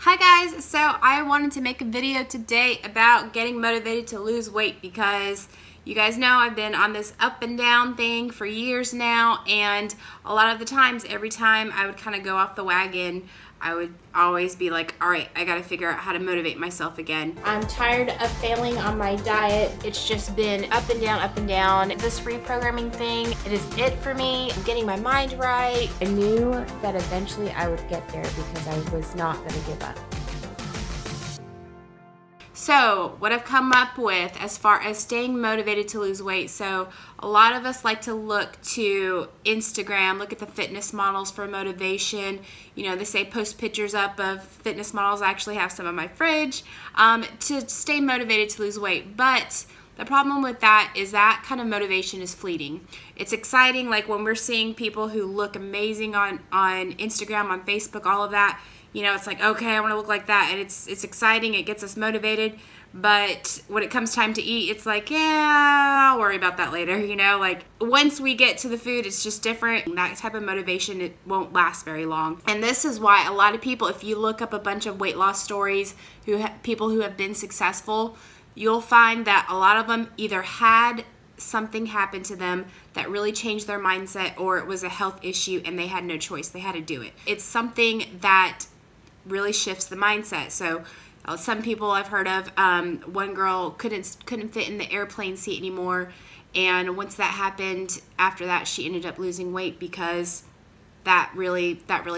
Hi guys, so I wanted to make a video today about getting motivated to lose weight because you guys know I've been on this up and down thing for years now, and a lot of the times, every time I would kind of go off the wagon, I would always be like, all right, I gotta figure out how to motivate myself again. I'm tired of failing on my diet. It's just been up and down, up and down. This reprogramming thing, it is it for me. I'm getting my mind right. I knew that eventually I would get there because I was not gonna give up. So what I've come up with as far as staying motivated to lose weight, so a lot of us like to look to Instagram, look at the fitness models for motivation. You know, they say post pictures up of fitness models. I actually have some in my fridge to stay motivated to lose weight. But the problem with that is that kind of motivation is fleeting. It's exciting, like when we're seeing people who look amazing on Instagram, on Facebook, all of that. You know, it's like, okay, I want to look like that, and it's exciting, it gets us motivated, but when it comes time to eat, it's like, yeah, I'll worry about that later, you know, like once we get to the food, it's just different. That type of motivation, it won't last very long. And this is why a lot of people, if you look up a bunch of weight loss stories, people who have been successful, you'll find that a lot of them either had something happen to them that really changed their mindset, or it was a health issue and they had no choice, they had to do it. It's something that really shifts the mindset. So some people I've heard of, one girl couldn't fit in the airplane seat anymore, and once that happened, after that she ended up losing weight because that really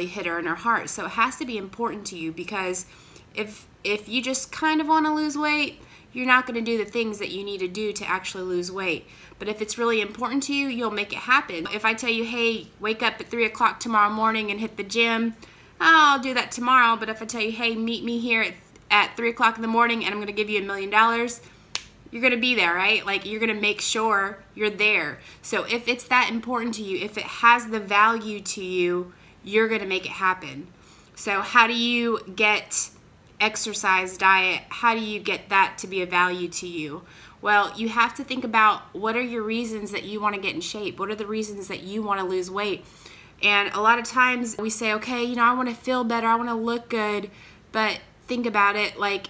hit her in her heart. So it has to be important to you, because if you just kind of want to lose weight, you're not going to do the things that you need to do to actually lose weight. But if it's really important to you, you'll make it happen. If I tell you, hey, wake up at 3 o'clock tomorrow morning and hit the gym, I'll do that tomorrow. But if I tell you, hey, meet me here at 3 o'clock in the morning and I'm going to give you $1 million, you're going to be there, right? Like, you're going to make sure you're there. So if it's that important to you, if it has the value to you, you're going to make it happen. So how do you get exercise, diet, how do you get that to be a value to you? Well, you have to think about, what are your reasons that you want to get in shape? What are the reasons that you want to lose weight? And a lot of times we say, okay, you know, I want to feel better, I want to look good, but think about it, like,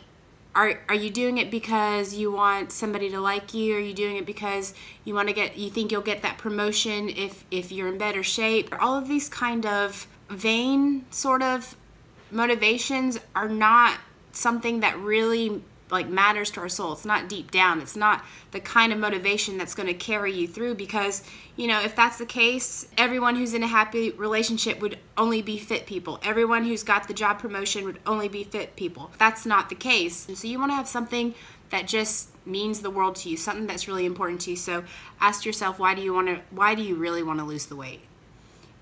are you doing it because you want somebody to like you? Are you doing it because you think you'll get that promotion if you're in better shape? All of these kind of vain sort of motivations are not something that really like matters to our soul. It's not deep down. It's not the kind of motivation that's going to carry you through, because, you know, if that's the case, everyone who's in a happy relationship would only be fit people. Everyone who's got the job promotion would only be fit people. That's not the case. And so you want to have something that just means the world to you, something that's really important to you. So ask yourself, why do you really want to lose the weight?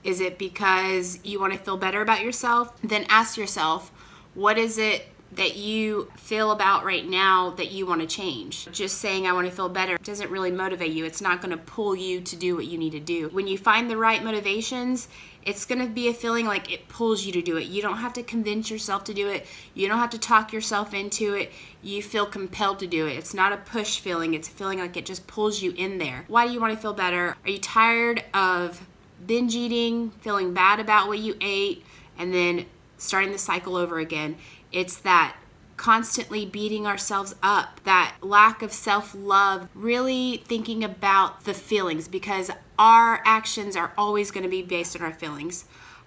Is it because you want to feel better about yourself? Then ask yourself, what is it that you feel about right now that you want to change? Just saying I want to feel better doesn't really motivate you. It's not going to pull you to do what you need to do. When you find the right motivations, it's going to be a feeling like it pulls you to do it. You don't have to convince yourself to do it. You don't have to talk yourself into it. You feel compelled to do it. It's not a push feeling. It's a feeling like it just pulls you in there. Why do you want to feel better? Are you tired of binge eating, feeling bad about what you ate, and then starting the cycle over again? It's that constantly beating ourselves up, that lack of self-love, really thinking about the feelings, because our actions are always going to be based on our feelings.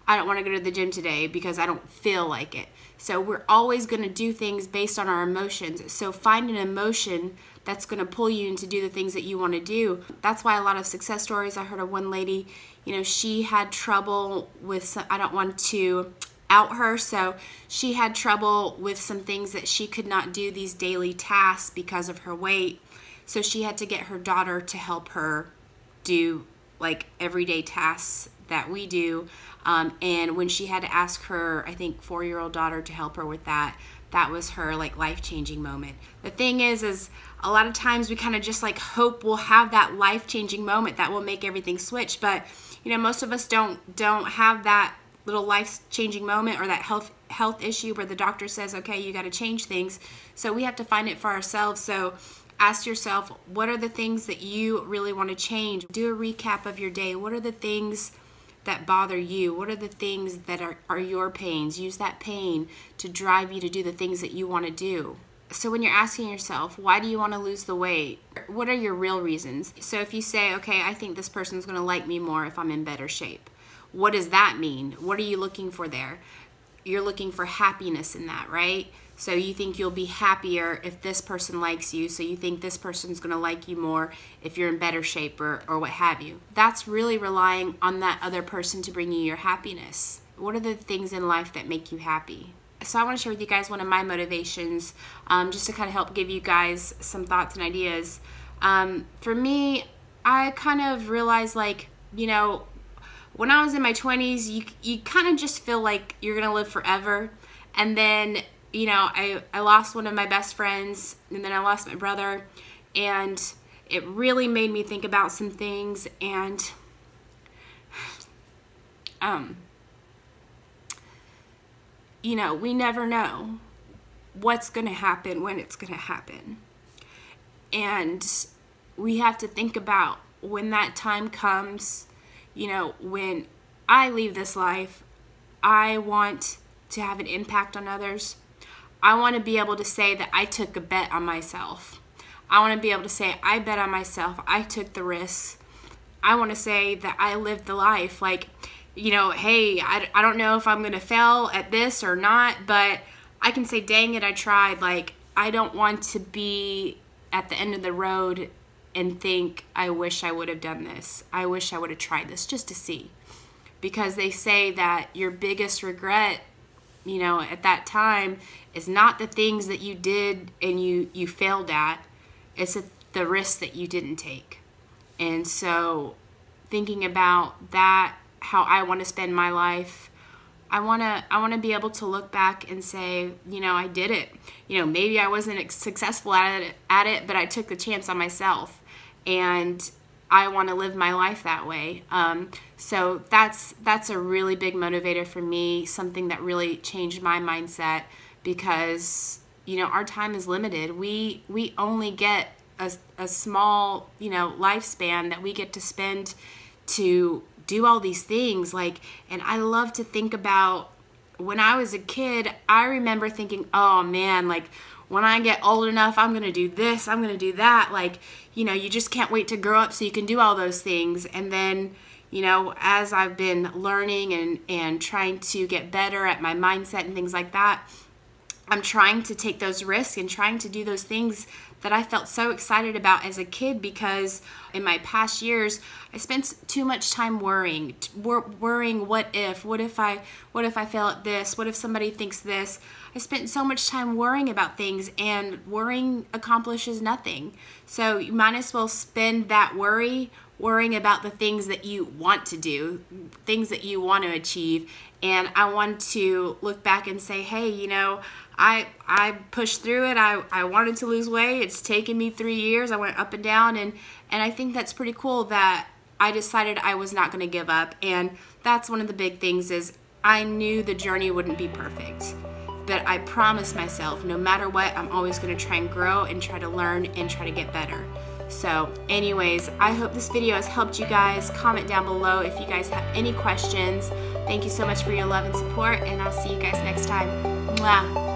I don't want to go to the gym today because I don't feel like it. So we're always going to do things based on our emotions. So find an emotion that's going to pull you into do the things that you want to do. That's why a lot of success stories, I heard of one lady, you know, she had trouble with some, I don't want to out her, so she had trouble with some things that she could not do, these daily tasks, because of her weight. So she had to get her daughter to help her do like everyday tasks that we do, and when she had to ask her, I think 4-year-old daughter to help her with that, that was her like life-changing moment. The thing is a lot of times we kind of just like hope we'll have that life-changing moment that will make everything switch, but you know, most of us don't have that little life-changing moment, or that health issue where the doctor says, okay, you got to change things. So we have to find it for ourselves. So ask yourself, what are the things that you really want to change? Do a recap of your day. What are the things that bother you? What are the things that are your pains? Use that pain to drive you to do the things that you want to do. So when you're asking yourself, why do you want to lose the weight? What are your real reasons? So if you say, okay, I think this person's going to like me more if I'm in better shape. What does that mean? What are you looking for there? You're looking for happiness in that, right? So you think you'll be happier if this person likes you. So you think this person's going to like you more if you're in better shape or what have you. That's really relying on that other person to bring you your happiness. What are the things in life that make you happy? So I want to share with you guys one of my motivations, just to kind of help give you guys some thoughts and ideas. For me, I kind of realized, like, you know, when I was in my 20s, you kind of just feel like you're going to live forever. And then, you know, I lost one of my best friends, and then I lost my brother, and it really made me think about some things. And you know, we never know what's going to happen when it's going to happen. And we have to think about when that time comes, you know, when I leave this life, I want to have an impact on others. I want to be able to say that I took a bet on myself. I want to be able to say I bet on myself. I took the risks. I want to say that I lived the life. Like, you know, hey, I don't know if I'm going to fail at this or not, but I can say, dang it, I tried. Like, I don't want to be at the end of the road and think, I wish I would have done this. I wish I would have tried this just to see. Because they say that your biggest regret, you know, at that time is not the things that you did and you failed at. It's the risks that you didn't take. And so thinking about that, how I want to spend my life, I want to be able to look back and say, you know, I did it. You know, maybe I wasn't successful at it, but I took the chance on myself, and I want to live my life that way. So that's a really big motivator for me, something that really changed my mindset, because, you know, our time is limited. We only get a small, you know, lifespan that we get to spend to do all these things. Like, and I love to think about when I was a kid. I remember thinking, oh man, like when I get old enough, I'm gonna do this, I'm gonna do that. Like, you know, you just can't wait to grow up so you can do all those things. And then, you know, as I've been learning and trying to get better at my mindset and things like that, I'm trying to take those risks and trying to do those things that I felt so excited about as a kid, because in my past years I spent too much time worrying, what if I fail at this, what if somebody thinks this. I spent so much time worrying about things, and worrying accomplishes nothing. So you might as well spend that worrying about the things that you want to do, things that you want to achieve. And I want to look back and say, hey, you know, I pushed through it. I wanted to lose weight. It's taken me 3 years. I went up and down, and I think that's pretty cool that I decided I was not going to give up. And that's one of the big things, is I knew the journey wouldn't be perfect, but I promised myself, no matter what, I'm always going to try and grow and try to learn and try to get better. So anyways, I hope this video has helped you guys. Comment down below if you guys have any questions. Thank you so much for your love and support, and I'll see you guys next time. Mwah.